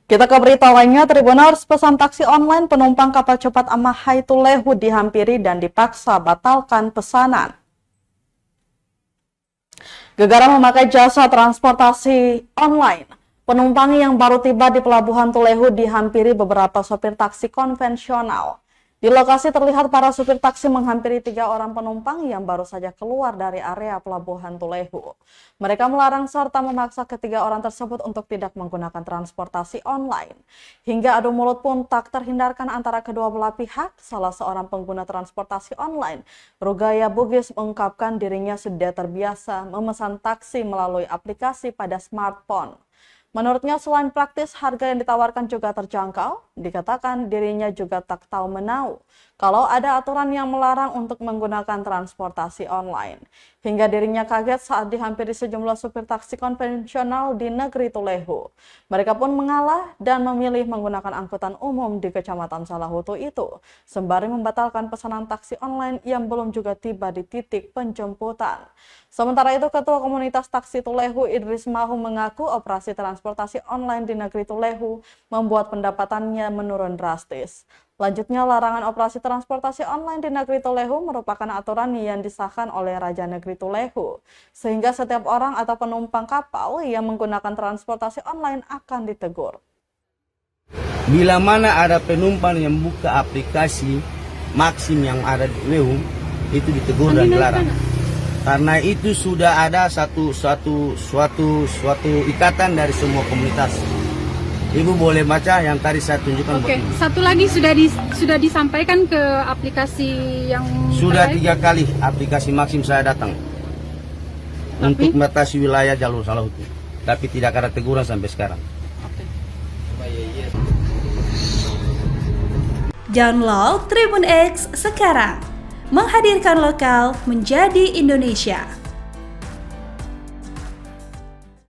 Kita ke berita lainnya, Tribuners, pesan taksi online penumpang kapal cepat Amahai Tulehu dihampiri dan dipaksa batalkan pesanan. Gegara memakai jasa transportasi online, penumpang yang baru tiba di Pelabuhan Tulehu dihampiri beberapa sopir taksi konvensional. Di lokasi terlihat para supir taksi menghampiri 3 orang penumpang yang baru saja keluar dari area Pelabuhan Tulehu. Mereka melarang serta memaksa ketiga orang tersebut untuk tidak menggunakan transportasi online. Hingga adu mulut pun tak terhindarkan antara kedua belah pihak. Salah seorang pengguna transportasi online, Rugaya Bugis, mengungkapkan dirinya sudah terbiasa memesan taksi melalui aplikasi pada smartphone. Menurutnya selain praktis, harga yang ditawarkan juga terjangkau. Dikatakan dirinya juga tak tahu menau kalau ada aturan yang melarang untuk menggunakan transportasi online. Hingga dirinya kaget saat dihampiri sejumlah supir taksi konvensional di negeri Tulehu. Mereka pun mengalah dan memilih menggunakan angkutan umum di Kecamatan Salahutu itu, sembari membatalkan pesanan taksi online yang belum juga tiba di titik penjemputan. Sementara itu, Ketua Komunitas Taksi Tulehu Idris Mahu mengaku operasi transportasi online di negeri Tulehu membuat pendapatannya menurun drastis. Lanjutnya, larangan operasi transportasi online di negeri Tulehu merupakan aturan yang disahkan oleh Raja Negeri Tulehu, sehingga setiap orang atau penumpang kapal yang menggunakan transportasi online akan ditegur. Bila mana ada penumpang yang buka aplikasi Maxim yang ada di Tulehu, itu ditegur dan dilarang. Karena itu sudah ada suatu ikatan dari semua komunitas. Ibu boleh baca yang tadi saya tunjukkan. Oke, satu lagi sudah disampaikan ke aplikasi yang sudah terkait? 3 kali aplikasi Maxim saya datang untuk membatasi wilayah jalur Salahutu, tapi tidak ada teguran sampai sekarang. Download Tribun X sekarang, menghadirkan lokal menjadi Indonesia.